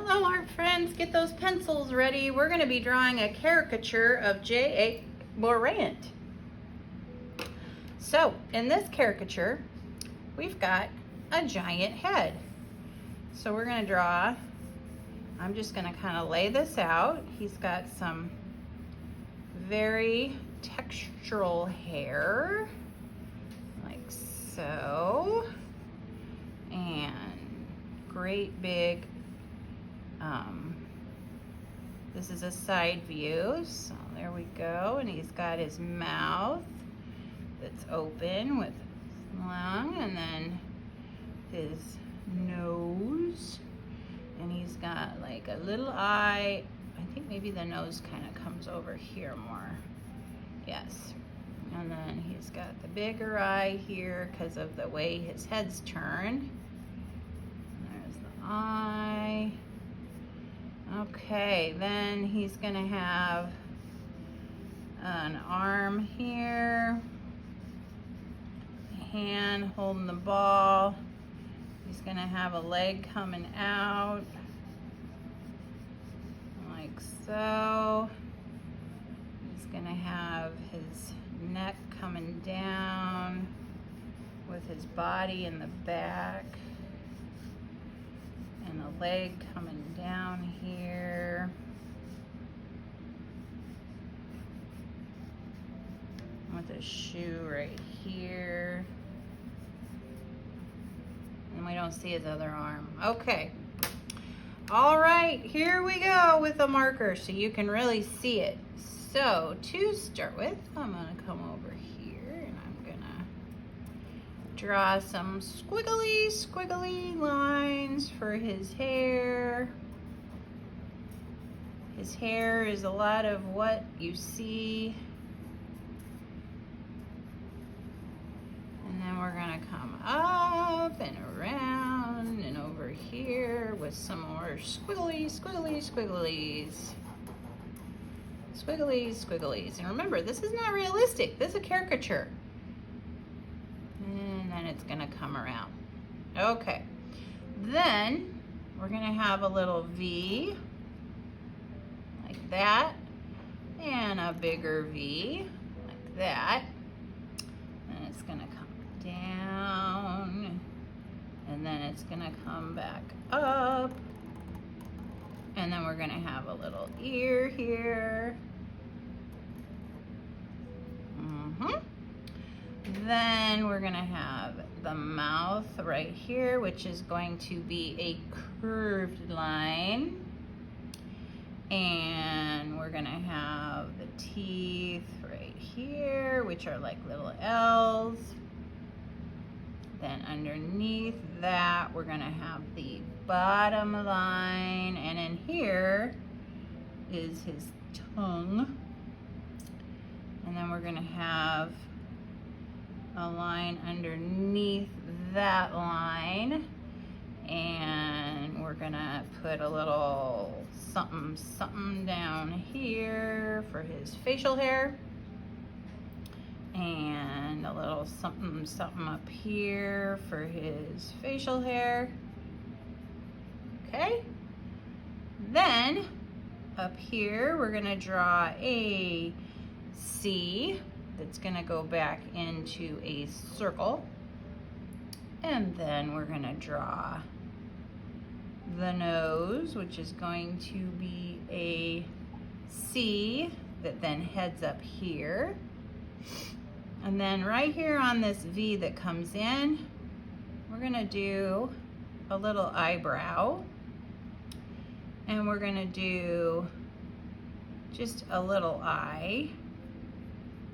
Hello art friends, get those pencils ready. We're going to be drawing a caricature of J.A. Morant. So in this caricature, we've got a giant head. So we're going to draw, I'm just going to kind of lay this out. He's got some very textural hair, like so, and great big, this is a side view, so there we go, and he's got his mouth that's open with long, and then his nose, and he's got like a little eye. I think maybe the nose kind of comes over here more. Yes. And then he's got the bigger eye here because of the way his head's turned. There's the eye. Okay, then he's gonna have an arm here, a hand holding the ball. He's gonna have a leg coming out, like so. He's gonna have his neck coming down with his body in the back, and a leg coming down here. With a shoe right here. And we don't see his other arm. Okay. All right, here we go with a marker so you can really see it. So to start with, I'm gonna come over here and I'm gonna draw some squiggly lines for his hair. His hair is a lot of what you see. And then we're gonna come up and around and over here with some more squigglies. And remember, this is not realistic. This is a caricature. And then it's gonna come around. Okay. Then we're gonna have a little V like that, and a bigger V like that. And it's gonna come down, and then it's gonna come back up, and then we're gonna have a little ear here. Then we're gonna have the mouth right here, which is going to be a curved line, and we're gonna have the teeth right here, which are like little L's. Then underneath that, we're gonna have the bottom line, and in here is his tongue. And then we're gonna have a line underneath that line, and we're gonna put a little something down here for his facial hair, and a little something up here for his facial hair. Okay, then up here we're gonna draw a C that's gonna go back into a circle, and then we're gonna draw the nose, which is going to be a C that then heads up here. And then right here on this V that comes in, we're gonna do a little eyebrow, and we're gonna do just a little eye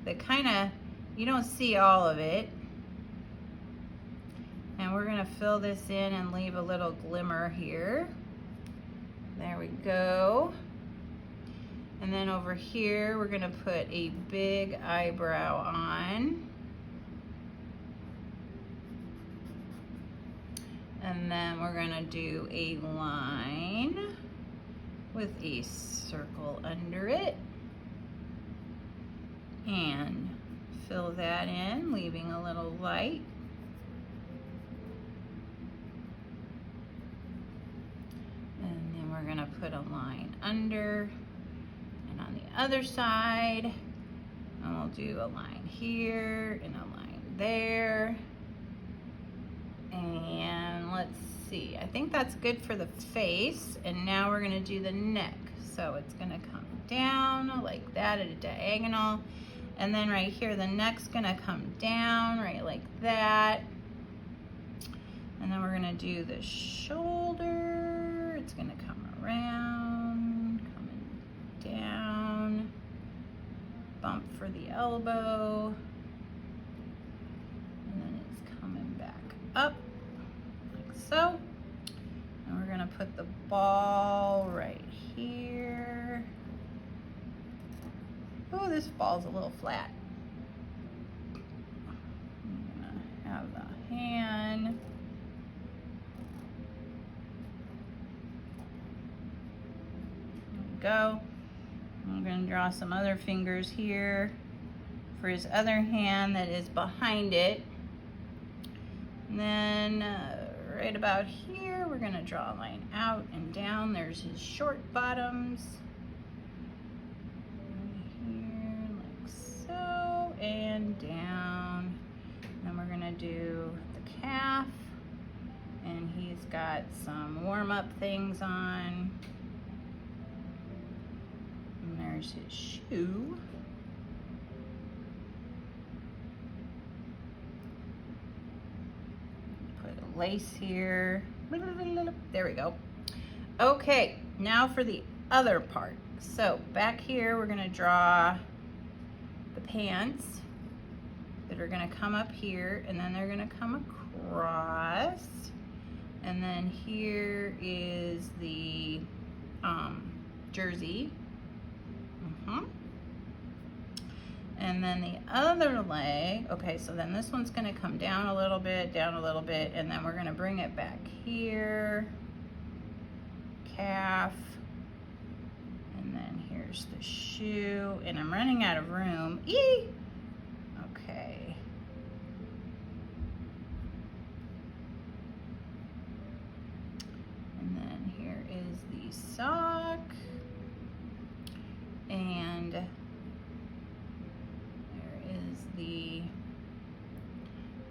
that kind of, you don't see all of it. And we're gonna fill this in and leave a little glimmer here. There we go. And then over here, we're gonna put a big eyebrow on. And then we're gonna do a line with a circle under it. And fill that in, leaving a little light. we're gonna put a line under, and on the other side, and we'll do a line here and a line there. And let's see, I think that's good for the face. And now we're gonna do the neck. So it's gonna come down like that at a diagonal. And then right here, the neck's gonna come down right like that. And then we're gonna do the shoulder. It's gonna come around, coming down, bump for the elbow. And then it's coming back up like so. And we're gonna put the ball right here. Oh, this ball's a little flat. I'm gonna have the hand. There we go. I'm gonna draw some other fingers here for his other hand that is behind it. And then right about here, we're gonna draw a line out and down. There's his short bottoms. Right here, like so, and down. And then we're gonna do the calf. And he's got some warm-up things on. And there's his shoe. Lace here. There we go. Okay, now for the other part. So back here we're gonna draw the pants that are gonna come up here, and then they're gonna come across, and then here is the jersey. And then the other leg, okay, so then this one's gonna come down a little bit, and then we're gonna bring it back here, calf, and then here's the shoe, and I'm running out of room. Eee! Okay. And then here is the sock, and the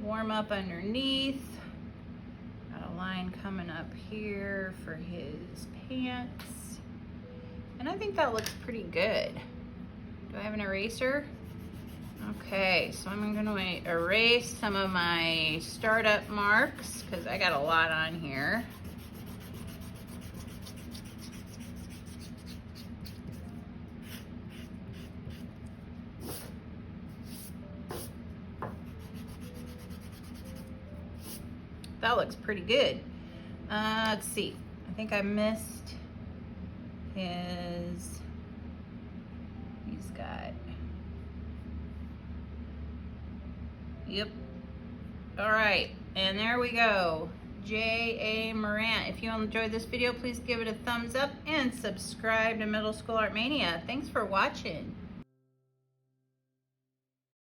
warm up underneath. Got a line coming up here for his pants. And I think that looks pretty good. Do I have an eraser? Okay, so I'm gonna erase some of my startup marks because I got a lot on here. That looks pretty good. Let's see. I think I missed his, he's got, yep. All right, and there we go. J.A. Morant. If you enjoyed this video, please give it a thumbs up and subscribe to Middle School Art Mania. Thanks for watching.